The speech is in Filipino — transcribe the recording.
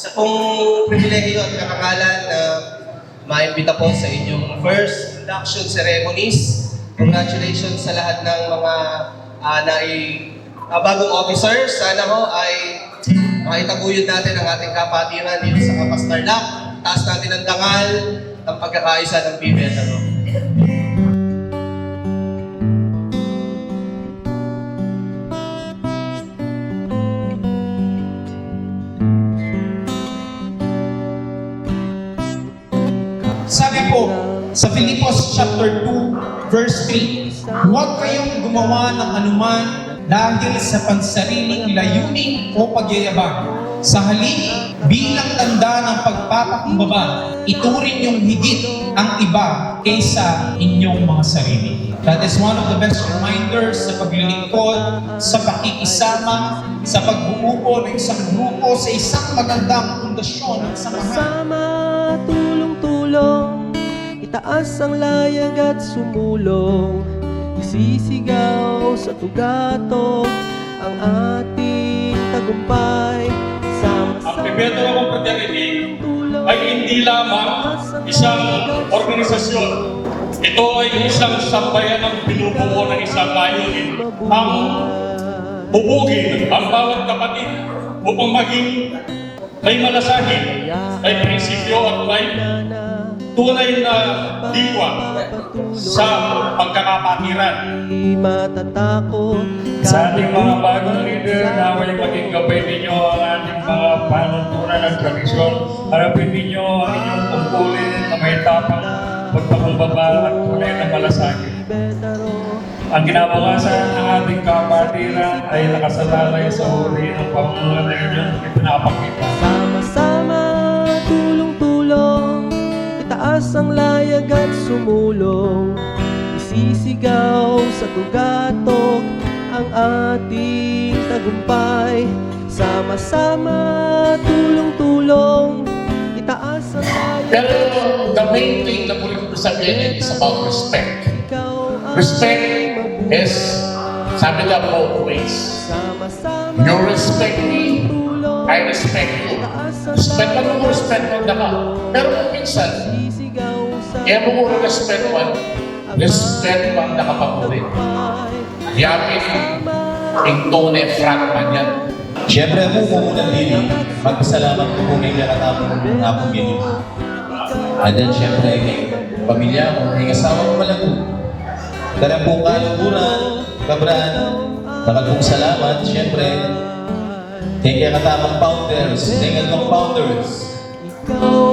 Isa pong pribilehiyo at karangalan na maimbita po sa inyong first induction ceremonies. Congratulations sa lahat ng mga bagong officers. Sana ho ay makitaguyod natin ang ating kapatiran dito sa Kapas Tarlac. Taas natin ang dangal ng pagkakaisa ng PBSRO. Sabi po sa Filipos chapter 2 verse 3, huwag kayong gumawa ng anuman dahil sa pansariling layunin o pagyayabang. Sa halip, bilang tanda ng pagpapakumbaba, ituring yung higit ang iba kaysa inyong mga sarili. That is one of the best reminders sa paglilingkod, sa pakikisama, sa pagbuo ng isang grupo, sa isang magandang pundasyon ng samahan. Sama, tulong-tulong, itaas ang layag at sumulong, isisigaw sa tugatog ang ating tagumpay. Ang PBSRO Confraternity ay hindi lamang isang organisasyon. Ito ay isang sambayan ng binubuo ng isang layunin. Ang bubugin ang bawat kapatid upang maging may malasakit, may prinsipyo at may tunay na diwa sa pagkakapatiran. Matatakot Sa ating mga bagong leader, naway maging gabay ninyo ang ating mga panuntunan at tradisyon. Harapin ninyo ang inyong tungkulin na may tapang pagpakumbaba at tunay na malasakit. Ang kinabukasan ng ating kapatiran ay nakasalalay sa huli ng pamumulan na inyong ipinapakita. sama-sama, tulong-tulong, itaas ang layag at sumulong, isisigaw sa tugatog ang ating tagumpay. Sama-sama, tulong-tulong, itaas ang layag. Pero the main thing na muli ko sabihin is about respect. Ikaw ang Respect is, sabi nga both ways. sama-sama, You respect me, tulong, I respect you. Respect ka mo, respect mo na ka. Pero kung minsan, isisigaw sa kaya mo mo respect mo, respect mo ang nakapagulit. Yamin, ingtone, frat man yan. Siyempre mo muna din, magpasalamat ko po kay Karatapon ng apong yun. And then siyempre kay pamilya ko, kay kasawa ko pala po. Karang pong kaluburan, kabran, nakatong salamat, siyempre, kay Karatapon founders, kay Karatapon founders. ikaw